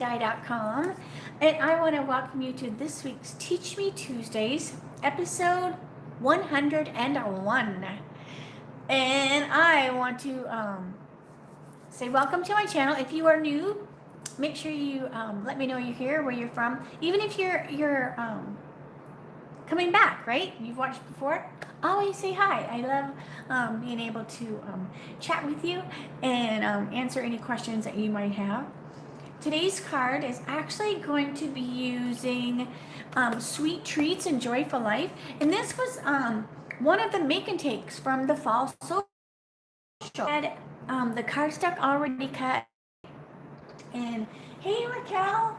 die.com, and I want to welcome you to this week's Teach Me Tuesdays, episode 101. And I want to say welcome to my channel. If you are new, make sure you let me know you're here, where you're from. Even if you're coming back, right? You've watched before. Always say hi. I love being able to chat with you and answer any questions that you might have. Today's card is actually going to be using Sweet Treats and Joyful Life. And this was one of the make and takes from the fall social. I had the cardstock already cut. And hey, Raquel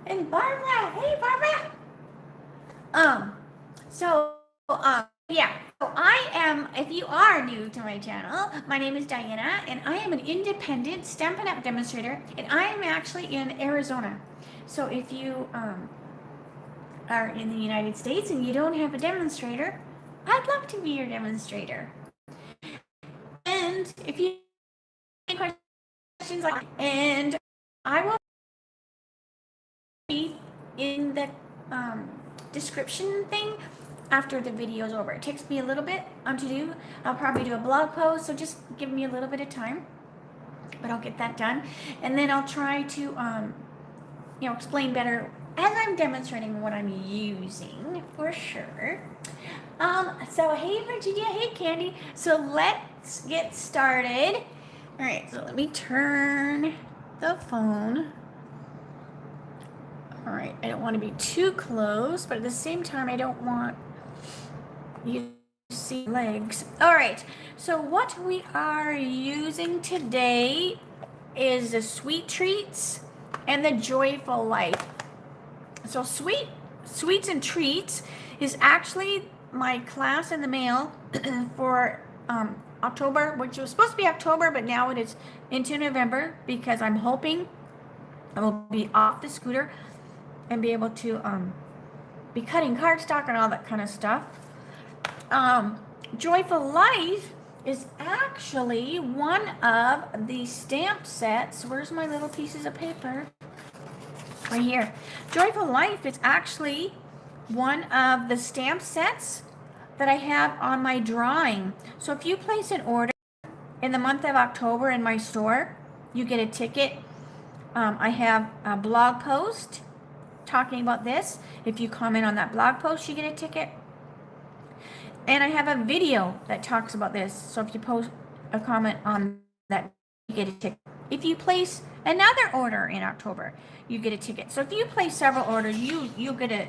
and Barbara. Hey, Barbara. Yeah. So I am, if you are new to my channel, my name is Diana, and I am an independent Stampin' Up! Demonstrator, and I am actually in Arizona. So if you are in the United States and you don't have a demonstrator, I'd love to be your demonstrator. And if you have any questions, and I will be in the description thing after the video is over. It takes me a little bit to do. I'll probably do a blog post, so just give me a little bit of time, but I'll get that done. And then I'll try to explain better as I'm demonstrating what I'm using for sure. So hey Virginia, hey Candy. So let's get started. All right, so let me turn the phone. All right, I don't want to be too close, but at the same time, I don't want you to see legs. All right, so what we are using today is the Sweet Treats and the Joyful Life. So Sweets and Treats is actually my class in the mail for October, which was supposed to be October, but now it is into November because I'm hoping I will be off the scooter and be able to be cutting cardstock and all that kind of stuff. Joyful Life is actually one of the stamp sets. Where's my little pieces of paper? Right here. Joyful Life is actually one of the stamp sets that I have on my drawing. So if you place an order in the month of October in my store, you get a ticket. I have a blog post talking about this. If you comment on that blog post, you get a ticket. And I have a video that talks about this. So if you post a comment on that, you get a ticket. If you place another order in October, you get a ticket. So if you place several orders, you get a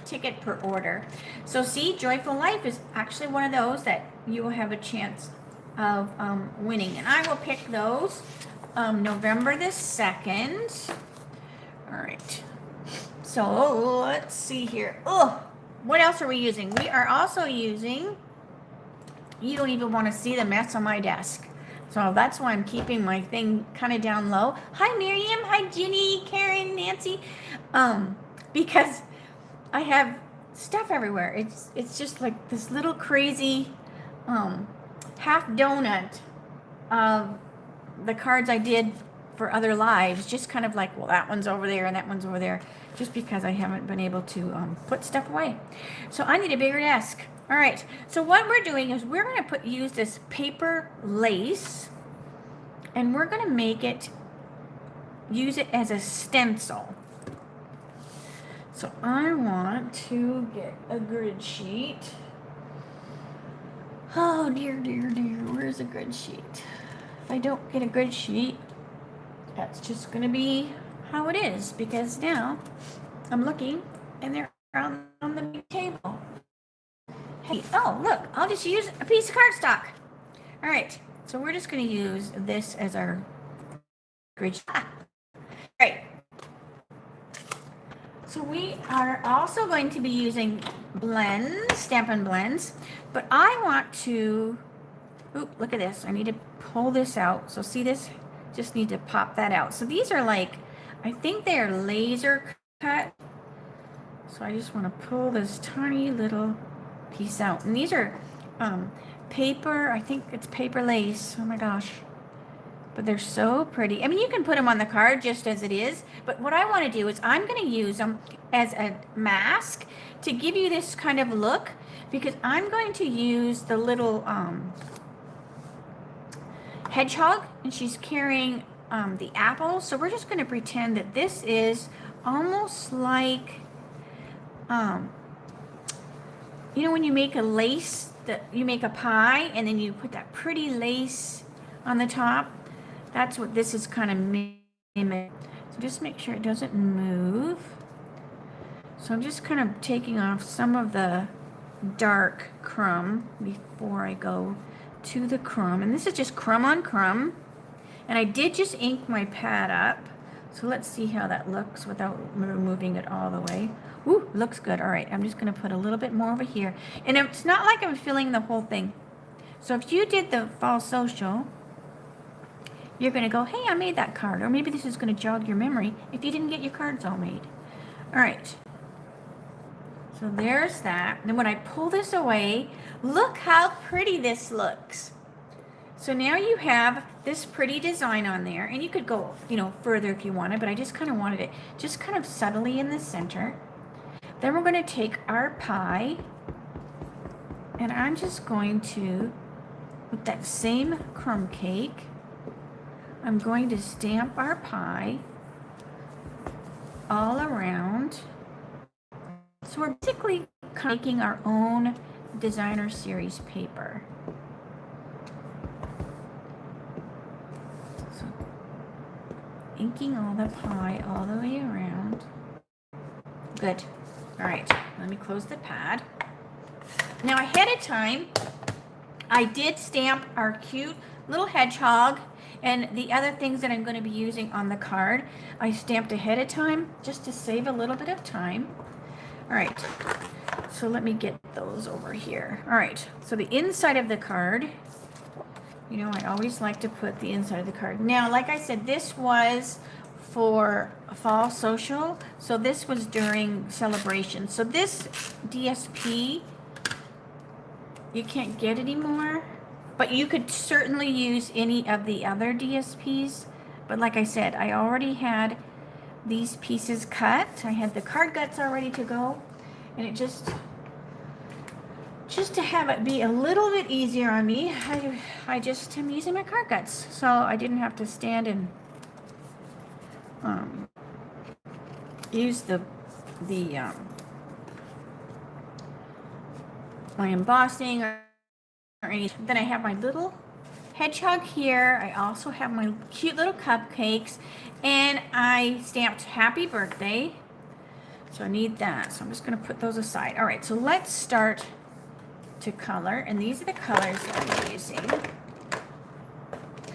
ticket per order. So see, Joyful Life is actually one of those that you will have a chance of winning. And I will pick those November the 2nd. All right. So let's see here. Oh, what else are we using? We are also using, you don't even want to see the mess on my desk. So that's why I'm keeping my thing kind of down low. Hi Miriam, hi Ginny, Karen, Nancy. Because I have stuff everywhere. It's just like this little crazy half donut of the cards I did for other lives, just kind of like, well, that one's over there and that one's over there, just because I haven't been able to put stuff away. So I need a bigger desk. All right, so what we're doing is we're going to use this paper lace, and we're going to use it as a stencil. So I want to get a grid sheet. Oh dear, dear, dear, where's a grid sheet? If I don't get a grid sheet, that's just going to be how it is, because now I'm looking and they're on the big table. Hey, oh, look, I'll just use a piece of cardstock. All right, so we're just going to use this as our grid sheet. Right. So we are also going to be using blends, Stampin' blends, but I want to, look at this. I need to pull this out. So see this? Just need to pop that out. So these are like, I think they are laser cut. So I just want to pull this tiny little piece out. And these are paper, I think it's paper lace. Oh my gosh. But they're so pretty. I mean, you can put them on the card just as it is, but what I want to do is I'm going to use them as a mask to give you this kind of look, because I'm going to use the little hedgehog, and she's carrying the apple. So we're just going to pretend that this is almost like, you know, when you make a lace, that you make a pie and then you put that pretty lace on the top. That's what this is kind of mimic. So just make sure it doesn't move. So I'm just kind of taking off some of the dark crumb before I go to the crumb. And this is just crumb on crumb. And I did just ink my pad up. So let's see how that looks without removing it all the way. Ooh, looks good. All right, I'm just going to put a little bit more over here. And it's not like I'm filling the whole thing. So if you did the fall social, you're going to go, hey, I made that card. Or maybe this is going to jog your memory if you didn't get your cards all made. All right. So there's that. Then when I pull this away, look how pretty this looks. So now you have this pretty design on there, and you could go, you know, further if you wanted, but I just kind of wanted it just kind of subtly in the center. Then we're going to take our pie, and I'm just going to, with that same crumb cake, I'm going to stamp our pie all around. So we're basically making our own designer series paper. So inking all the pie all the way around. Good. All right, let me close the pad. Now ahead of time, I did stamp our cute little hedgehog and the other things that I'm going to be using on the card. I stamped ahead of time just to save a little bit of time. All right, so let me get those over here. All right, so the inside of the card, you know, I always like to put the inside of the card. Now, like I said, this was for a fall social, so this was during celebration. So this DSP, you can't get anymore, but you could certainly use any of the other DSPs. But like I said, I already had these pieces cut. I had the card guts all ready to go, and it just to have it be a little bit easier on me, I just am using my card guts, so I didn't have to stand and use the my embossing or anything. Then I have my little hedgehog here. I also have my cute little cupcakes, and I stamped happy birthday, so I need that. So I'm just going to put those aside. All right, so let's start to color, and these are the colors that I'm using.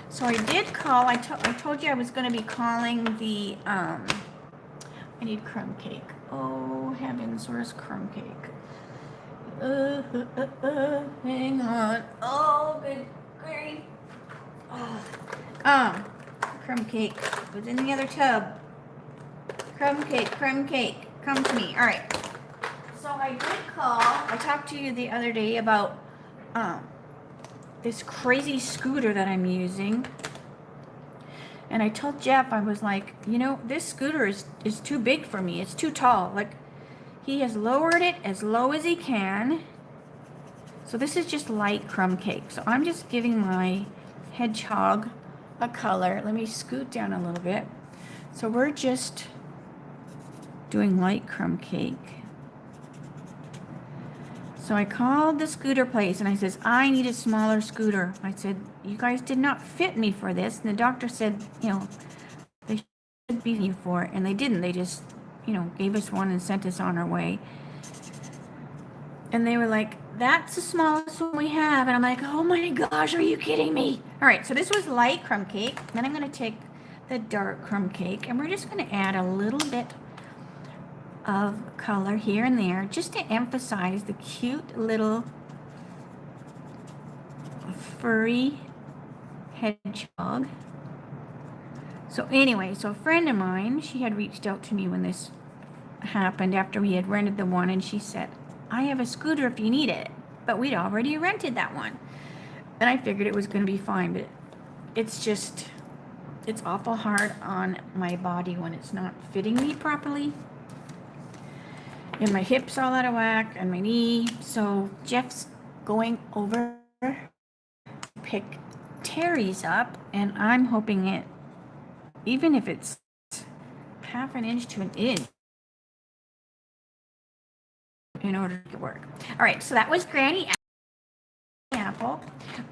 So I did call, I told you I was going to be calling the, I need crumb cake. Oh, heavens, where's crumb cake? Hang on. Oh, good grief. Crumb cake was in the other tub. Crumb cake, come to me. All right. So I did call, I talked to you the other day about this crazy scooter that I'm using. And I told Jeff, I was like, you know, this scooter is too big for me. It's too tall. Like, he has lowered it as low as he can. So this is just light crumb cake. So I'm just giving my hedgehog a color. Let me scoot down a little bit. So we're just doing light crumb cake. So I called the scooter place and I says, I need a smaller scooter. I said, you guys did not fit me for this. And the doctor said, you know, they should be you for it. And they didn't. They just, you know, gave us one and sent us on our way. And they were like, that's the smallest one we have. And I'm like, oh my gosh, are you kidding me? All right, so this was light crumb cake. Then I'm going to take the dark crumb cake and we're just going to add a little bit of color here and there just to emphasize the cute little furry hedgehog. So anyway, so a friend of mine, she had reached out to me when this happened after we had rented the one, and she said, I have a scooter if you need it. But we'd already rented that one. And I figured it was going to be fine, but it's just, It's awful hard on my body when it's not fitting me properly. And my hips all out of whack and my knee. So Jeff's going over to pick Terry's up, and I'm hoping it, even if it's half an inch to an inch, in order to work. All right, so that was Granny Apple.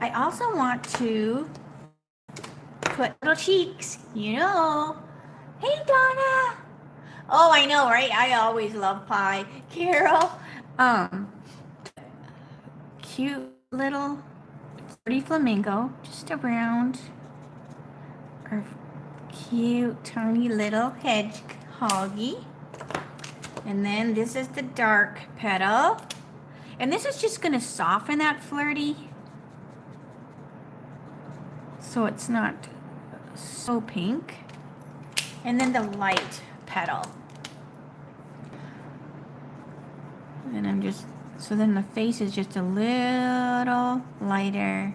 I also want to put little cheeks, you know. Hey, Donna. Oh, I know, right? I always love pie. Carol, cute little pretty flamingo, just around our cute tiny little hedgehoggy. And then this is the dark petal. And this is just gonna soften that flirty, so it's not so pink. And then the light petal. And I'm just, so then the face is just a little lighter.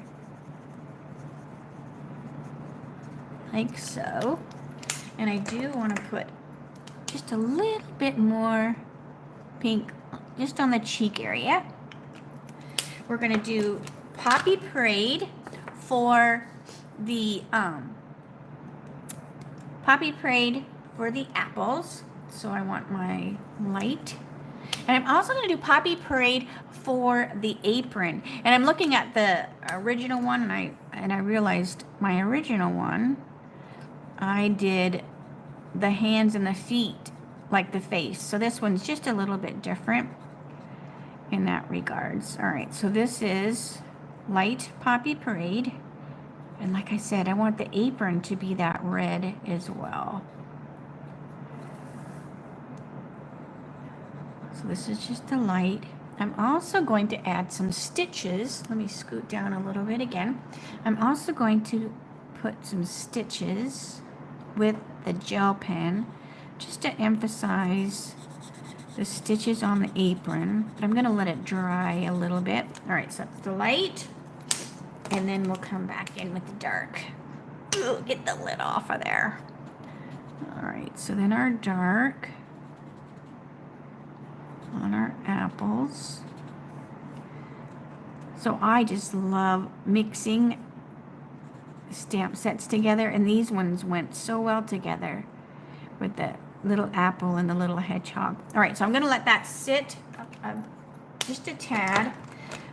Like so. And I do want to put just a little bit more pink just on the cheek area. We're going to do Poppy Parade for the apples. So I want my light. And I'm also going to do Poppy Parade for the apron. And I'm looking at the original one, and I realized my original one, I did the hands and the feet like the face. So this one's just a little bit different in that regards. All right, so this is light Poppy Parade. And like I said, I want the apron to be that red as well. So this is just the light. I'm also going to add some stitches. Let me scoot down a little bit again. I'm also going to put some stitches with the gel pen just to emphasize the stitches on the apron. But I'm going to let it dry a little bit. All right, so that's the light. And then we'll come back in with the dark. Ooh, get the lid off of there. All right, so then our dark on our apples. So I just love mixing stamp sets together, and these ones went so well together with the little apple and the little hedgehog. All right, so I'm going to let that sit just a tad.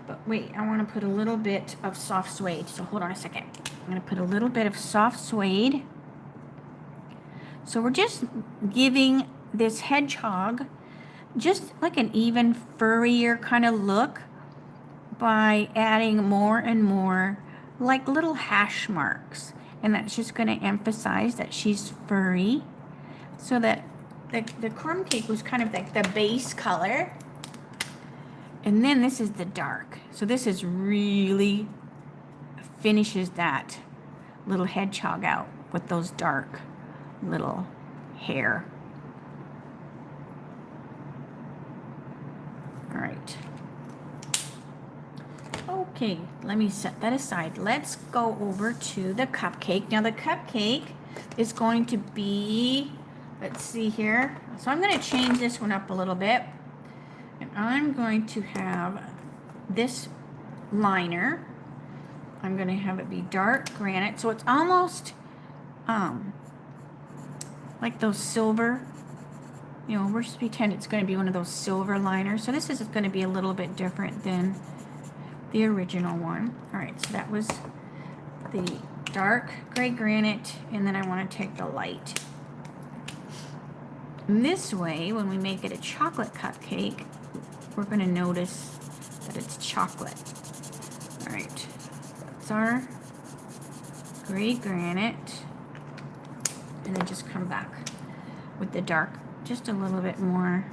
But wait, I want to put a little bit of soft suede. So hold on a second. I'm going to put a little bit of soft suede. So we're just giving this hedgehog just like an even furrier kind of look by adding more and more like little hash marks. And that's just going to emphasize that she's furry. So that the crumb cake was kind of like the base color. And then this is the dark. So this is really finishes that little hedgehog out with those dark little hair. All right. Okay, let me set that aside. Let's go over to the cupcake. Now the cupcake is going to be, let's see here. So I'm going to change this one up a little bit. And I'm going to have this liner. I'm going to have it be dark granite. So it's almost like those silver, you know, we're just pretend it's going to be one of those silver liners. So this is going to be a little bit different than the original one. All right, so that was the dark gray granite, and then I want to take the light. And this way, when we make it a chocolate cupcake, we're going to notice that it's chocolate. All right, that's our gray granite, and then just come back with the dark just a little bit more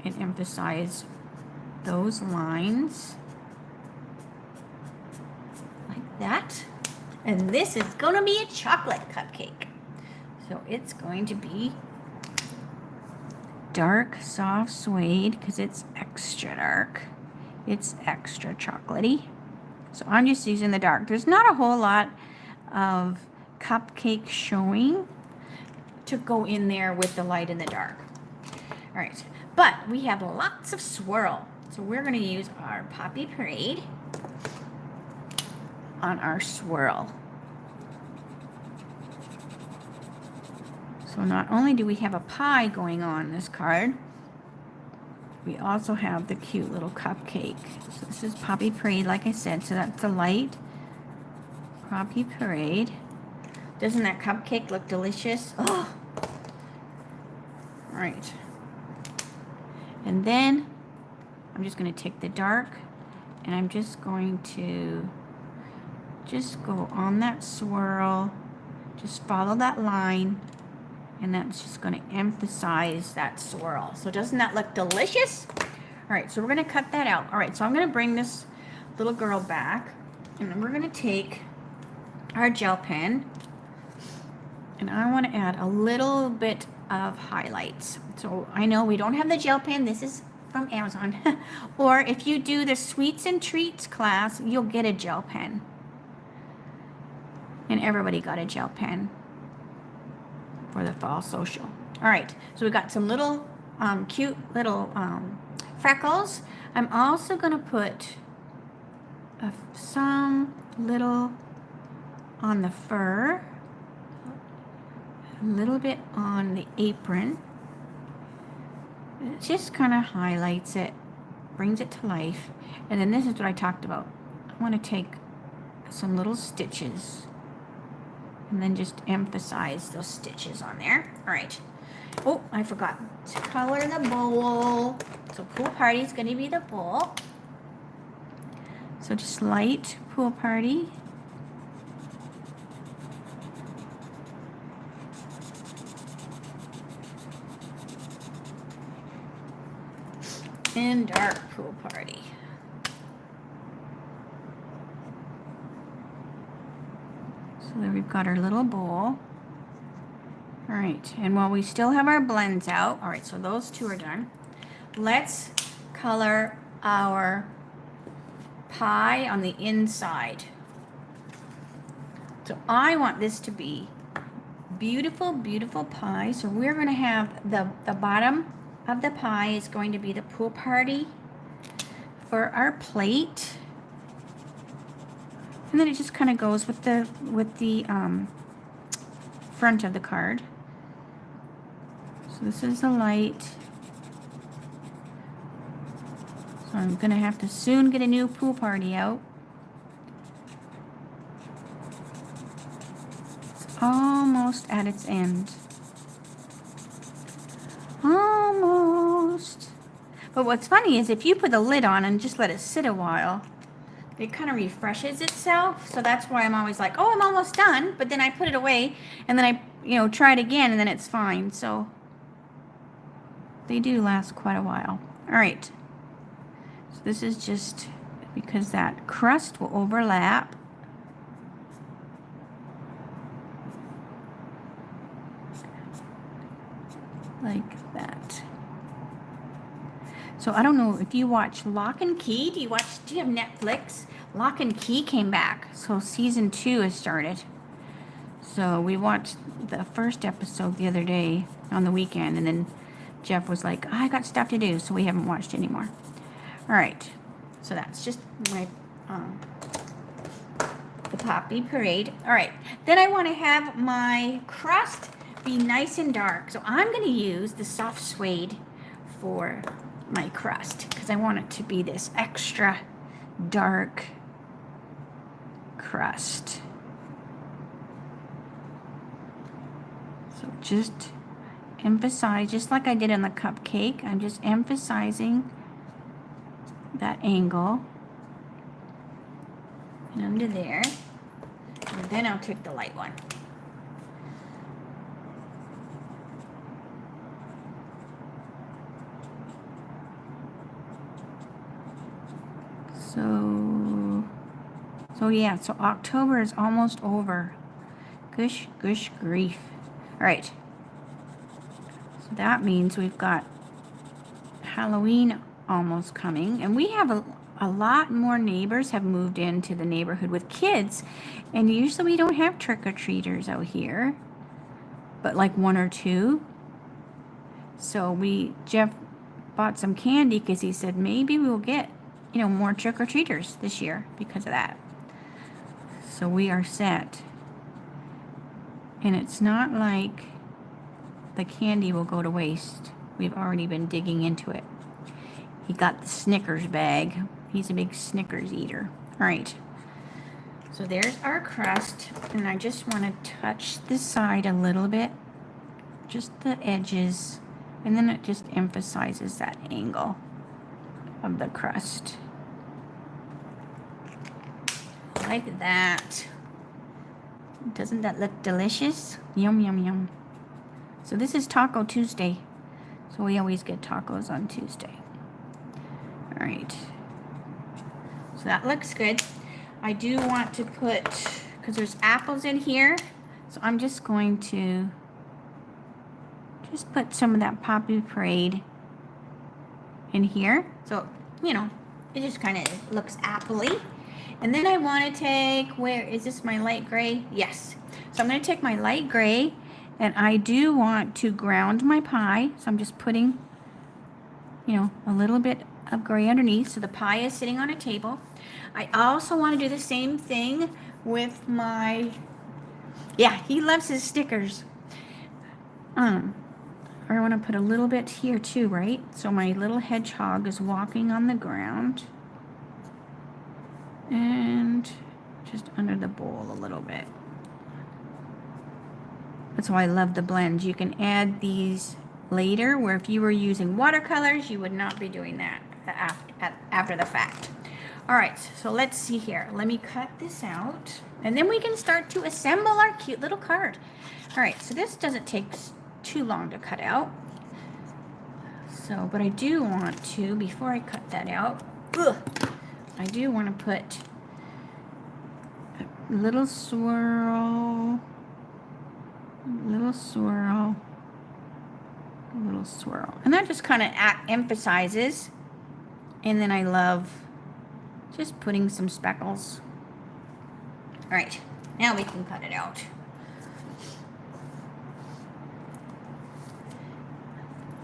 and emphasize those lines like that. And this is going to be a chocolate cupcake. So it's going to be dark soft suede because it's extra dark. It's extra chocolatey. So I'm just using the dark. There's not a whole lot of cupcake showing to go in there with the light and the dark. All right, but we have lots of swirl. So we're going to use our Poppy Parade on our swirl. So not only do we have a pie going on this card, we also have the cute little cupcake. So this is Poppy Parade, like I said. So that's the light Poppy Parade. Doesn't that cupcake look delicious? Oh! All right. And then I'm just going to take the dark and I'm just going to just go on that swirl. Just follow that line. And that's just going to emphasize that swirl. So doesn't that look delicious? All right, so we're going to cut that out. All right, so I'm going to bring this little girl back. And then we're going to take our gel pen. And I want to add a little bit of highlights. So I know we don't have the gel pen. This is from Amazon. Or if you do the Sweets and Treats class, you'll get a gel pen. And everybody got a gel pen for the fall social. All right, so we got some little cute little freckles. I'm also gonna put some little on the fur, a little bit on the apron. It just kind of highlights it, brings it to life. And then this is what I talked about. I want to take some little stitches and then just emphasize those stitches on there. All right. Oh, I forgot to color the bowl. So Pool Party is going to be the bowl. So just light Pool Party. And dark Pool Party. So there we've got our little bowl. All right, and while we still have our blends out, all right, so those two are done. Let's color our pie on the inside. So I want this to be beautiful, beautiful pie. So we're going to have the bottom of the pie is going to be the Pool Party for our plate. And then it just kind of goes with the front of the card. So this is the light. So I'm going to have to soon get a new Pool Party out. It's almost at its end. Almost. But what's funny is if you put the lid on and just let it sit a while, it kind of refreshes itself. So that's why I'm always like, oh, I'm almost done. But then I put it away and then I, try it again and then it's fine. So they do last quite a while. All right. So this is just because that crust will overlap. Like that. So I don't know if you watch Lock and Key. Do you have Netflix? Lock and Key came back. So season 2 has started. So we watched the first episode the other day on the weekend. And then Jeff was like, I got stuff to do. So we haven't watched anymore. All right. So that's just my the Poppy Parade. All right. Then I want to have my crust be nice and dark. So I'm going to use the soft suede for my crust because I want it to be this extra dark crust. So just emphasize, just like I did on the cupcake, I'm just emphasizing that angle and under there, and then I'll take the light one. So yeah, so October is almost over. Gush grief. All right. So that means we've got Halloween almost coming, and we have a lot more neighbors have moved into the neighborhood with kids. And usually we don't have trick-or-treaters out here, but like one or two. So Jeff bought some candy because he said maybe we'll get, more trick-or-treaters this year because of that. So we are set. And it's not like the candy will go to waste. We've already been digging into it. He got the Snickers bag. He's a big Snickers eater. All right. So there's our crust. And I just want to touch the side a little bit. Just the edges. And then it just emphasizes that angle of the crust. Like that. Doesn't that look delicious? Yum, yum, yum. So this is Taco Tuesday. So we always get tacos on Tuesday. All right. So that looks good. I do want to put, because there's apples in here, so I'm just going to just put some of that Poppy Parade in here. So, it just kind of looks appley. And then I want to take, where is this, my light gray? Yes. So I'm going to take my light gray, and I do want to ground my pie. So I'm just putting, a little bit of gray underneath. So the pie is sitting on a table. I also want to do the same thing with my, he loves his stickers. I want to put a little bit here too, right? So my little hedgehog is walking on the ground. And just under the bowl a little bit. That's why I love the blends. You can add these later, where if you were using watercolors, you would not be doing that after the fact. All right, so let's see here. Let me cut this out, and then we can start to assemble our cute little card. All right, so this doesn't take too long to cut out. So, but I do want to, before I cut that out, I do want to put a little swirl, little swirl, little swirl. And that just kind of emphasizes. And then I love just putting some speckles. All right, now we can cut it out.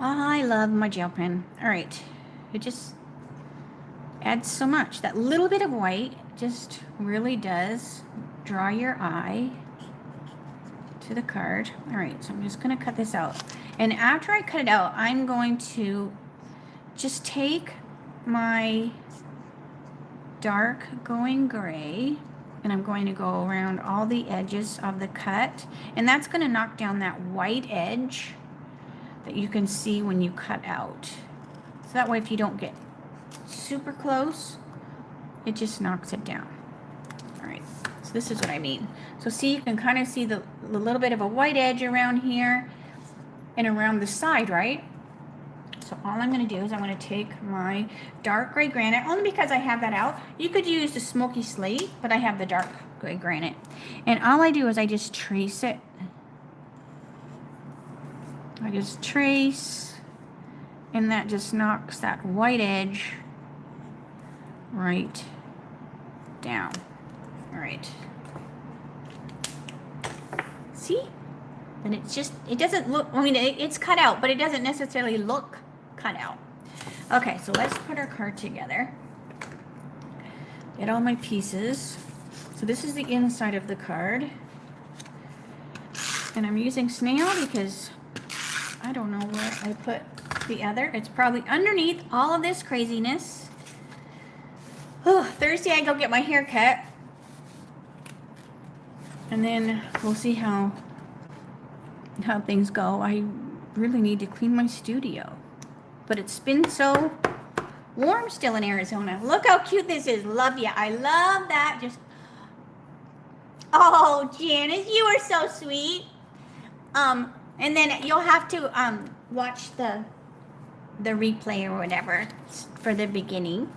I love my gel pen. All right, it just adds so much. That little bit of white just really does draw your eye to the card. All right, so I'm just going to cut this out. And after I cut it out, I'm going to just take my dark going gray, and I'm going to go around all the edges of the cut. And that's going to knock down that white edge that you can see when you cut out. So that way if you don't get super close, it just knocks it down. All right, so this is what I mean. So see, you can kind of see the little bit of a white edge around here and around the side, right? So all I'm going to do is I'm going to take my dark gray granite, only because I have that out. You could use the smoky slate, but I have the dark gray granite. And all I do is I just trace it. I just trace, and that just knocks that white edge right down. All right. See? And it's just, it doesn't look, I mean, it's cut out, but it doesn't necessarily look cut out. Okay, so let's put our card together. Get all my pieces. So this is the inside of the card. And I'm using snail because I don't know where I put the other. It's probably underneath all of this craziness. Oh, Thursday I go get my hair cut. And then we'll see how things go. I really need to clean my studio. But it's been so warm still in Arizona. Look how cute this is. Love ya. I love that. Just, oh, Janice, you are so sweet. And then you'll have to watch the replay or whatever for the beginning.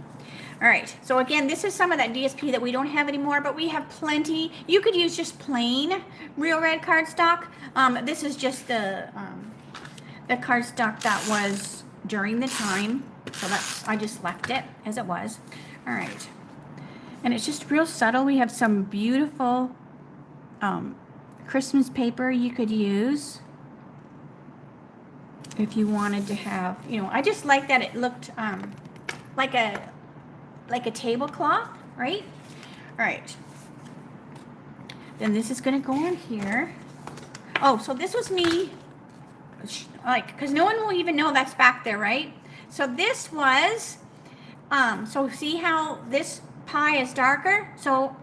All right, so again, this is some of that DSP that we don't have anymore, but we have plenty. You could use just plain Real Red cardstock. This is just the cardstock that was during the time, so I just left it as it was. All right. And it's just real subtle. We have some beautiful Christmas paper you could use if you wanted to have, you know, I just like that it looked like a tablecloth, right? All right. Then this is going to go on here. Oh, so this was me, like, because no one will even know that's back there, right? So this was, so see how this pie is darker? So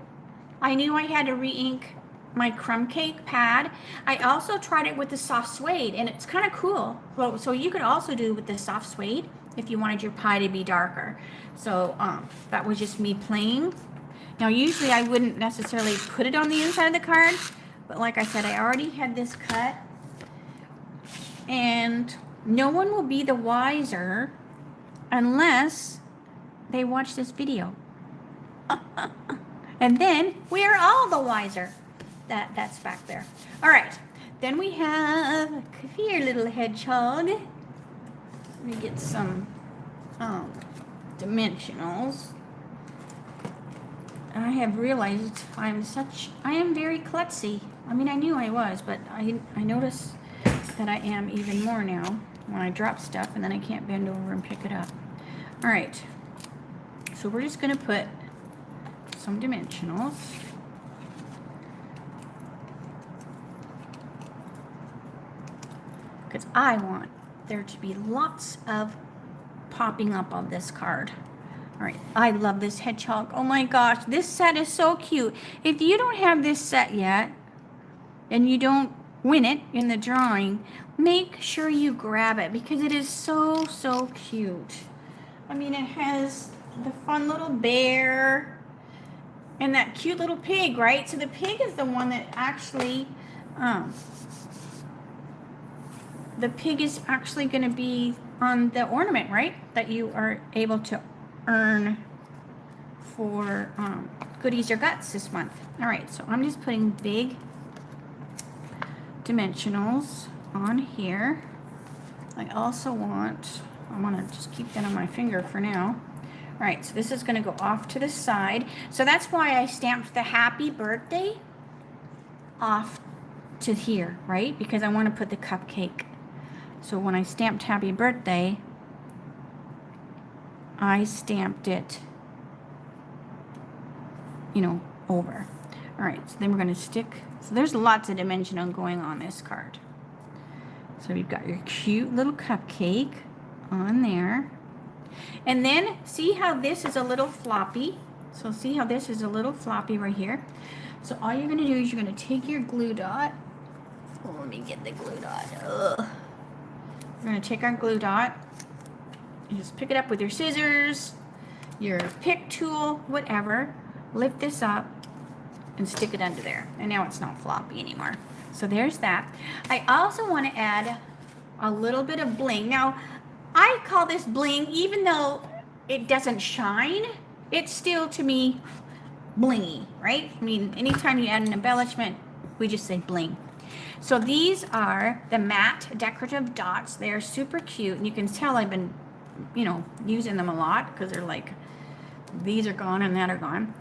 I knew I had to re-ink my crumb cake pad. I also tried it with the soft suede, and it's kind of cool. So you could also do with the soft suede if you wanted your pie to be darker. So that was just me playing. Now usually I wouldn't necessarily put it on the inside of the card, but like I said, I already had this cut, and no one will be the wiser unless they watch this video. And then we are all the wiser. That's back there. All right. Then we have, come here, little hedgehog. Let me get some dimensionals. I have realized I am very klutzy. I mean, I knew I was, but I notice that I am even more now when I drop stuff and then I can't bend over and pick it up. All right. So we're just going to put some dimensionals. Because I want there to be lots of popping up of this card. All right, I love this hedgehog. Oh my gosh, this set is so cute. If you don't have this set yet, and you don't win it in the drawing, make sure you grab it because it is so, so cute. I mean, it has the fun little bear and that cute little pig, right? So the pig is the one that actually, the pig is actually going to be on the ornament, right? That you are able to earn for Goodies or Guts this month. All right, so I'm just putting big dimensionals on here. I also want, I want to just keep that on my finger for now. All right, so this is going to go off to the side. So that's why I stamped the happy birthday off to here, right? Because I want to put the cupcake. So when I stamped happy birthday, I stamped it, you know, over. All right, so then we're going to stick. So there's lots of dimension going on this card. So you've got your cute little cupcake on there. And then see how this is a little floppy. So see how this is a little floppy right here. So all you're going to do is you're going to take your glue dot. Oh, let me get the glue dot. Ugh. We're going to take our glue dot. You just pick it up with your scissors, your pick tool, whatever. Lift this up and stick it under there. And now it's not floppy anymore. So there's that. I also want to add a little bit of bling. Now, I call this bling, even though it doesn't shine, it's still, to me, blingy, right? I mean, anytime you add an embellishment, we just say bling. So these are the matte decorative dots. They're super cute. And you can tell I've been, you know, using them a lot because they're like, these are gone and that are gone.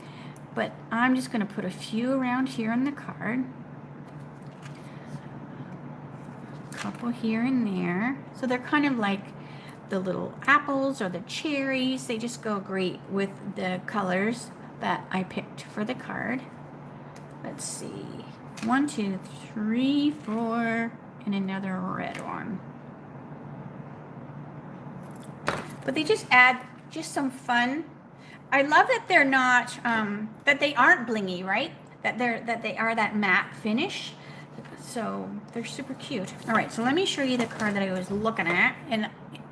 But I'm just going to put a few around here on the card. A couple here and there. So they're kind of like the little apples or the cherries. They just go great with the colors that I picked for the card. Let's see. 1, 2, 3, 4, and another red one. But they just add just some fun. I love that they're not, that they aren't blingy, right? That they are that matte finish. So they're super cute. All right, so let me show you the card that I was looking at, and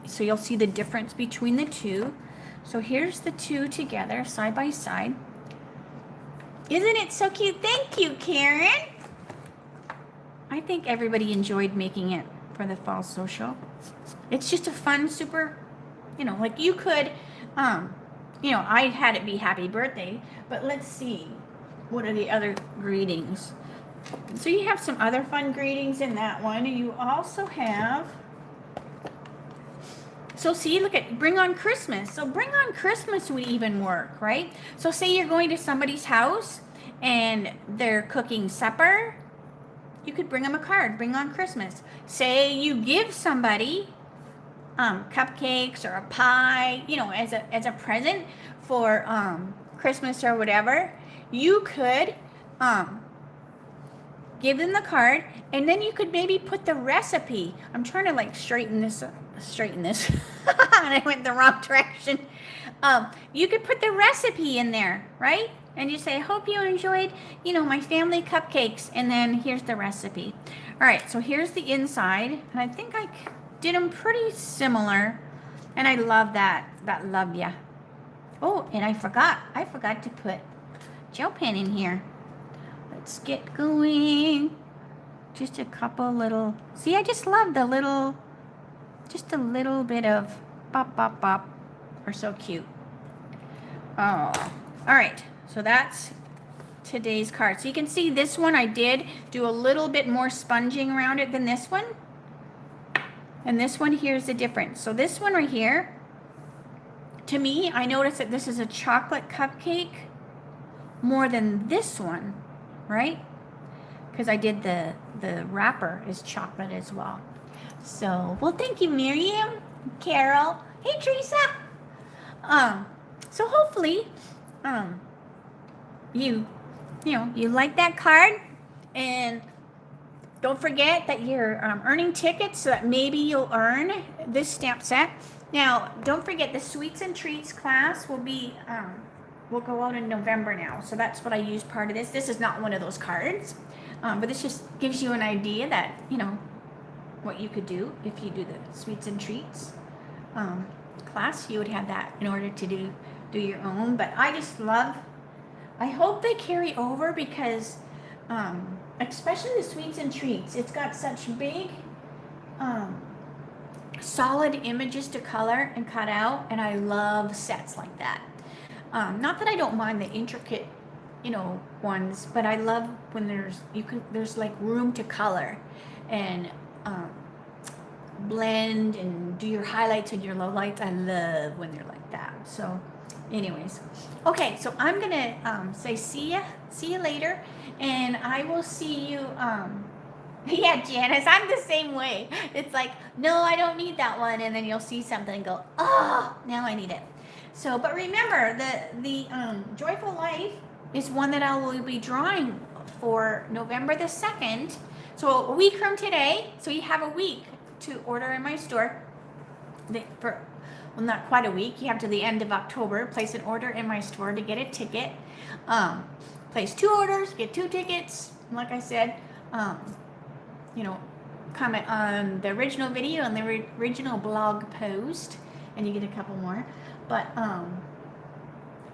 so you'll see the difference between the two. So here's the two together, side by side. Isn't it so cute? Thank you, Karen. I think everybody enjoyed making it for the fall social. It's just a fun, super, you know, like you could, you know, I had it be happy birthday, but let's see, what are the other greetings? So you have some other fun greetings in that one. You also have So see, look at Bring on Christmas. So Bring on Christmas would even work, right? So say you're going to somebody's house and they're cooking supper. You could bring them a card, Bring on Christmas. Say you give somebody cupcakes or a pie, you know, as a present for Christmas or whatever. You could give them the card, and then you could maybe put the recipe. I'm trying to like straighten this, and I went the wrong direction. You could put the recipe in there, right? And you say, hope you enjoyed, you know, my family cupcakes, and then here's the recipe. All right, so here's the inside, and I think I did them pretty similar, and I love that love ya. Oh, and I forgot to put gel pen in here. Let's get going. Just a couple little, see, I just love the little, just a little bit of bop, bop, bop. Are so cute. Oh, all right, so that's today's card. So you can see this one, I did do a little bit more sponging around it than this one. And this one, here's the difference. So this one right here, to me, I noticed that this is a chocolate cupcake more than this one, right? Because I did the wrapper is chocolate as well. So, well, thank you, Miriam, Carol. Hey, Teresa. So hopefully, you like that card, and don't forget that you're earning tickets so that maybe you'll earn this stamp set. Now, don't forget the Sweets and Treats class will be will go out in November now. So that's what I use part of this. This is not one of those cards, but this just gives you an idea that, you know, what you could do if you do the Sweets and Treats class. You would have that in order to do your own. But I just love, I hope they carry over, because especially the Sweets and Treats, it's got such big solid images to color and cut out, and I love sets like that. Not that I don't mind the intricate, you know, ones, but I love when there's like room to color and blend and do your highlights and your lowlights. I love when they're like that. So anyways, okay, so I'm gonna say see you later, and I will see you yeah, Janice, I'm the same way. It's like, no, I don't need that one, and then you'll see something and go, oh, now I need it. So, but remember, the Joyful Life is one that I will be drawing for November the 2nd. So a week from today. So you have a week to order in my store. Well, not quite a week. You have to the end of October. Place an order in my store to get a ticket. Place 2 orders, get 2 tickets. Like I said, you know, comment on the original video and the original blog post, and you get a couple more. But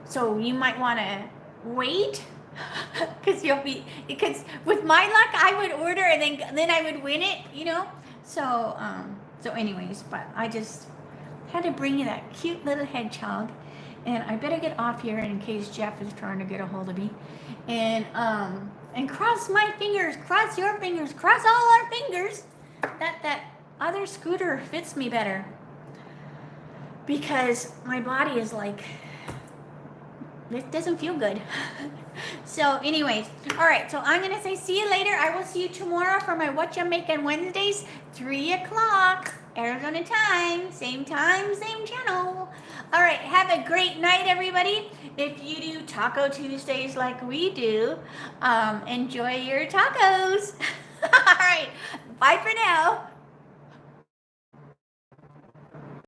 so you might want to wait, because with my luck I would order and then I would win it, you know. So anyways, but I just had to bring you that cute little hedgehog, and I better get off here in case Jeff is trying to get a hold of me, and cross my fingers, cross your fingers, cross all our fingers that other scooter fits me better, because my body is like, it doesn't feel good. So anyways, all right, so I'm gonna say see you later. I will see you tomorrow for my What You Making Wednesdays, 3 o'clock Arizona time, same channel. All right, have a great night, everybody. If you do Taco Tuesdays like we do, enjoy your tacos. All right, bye for now.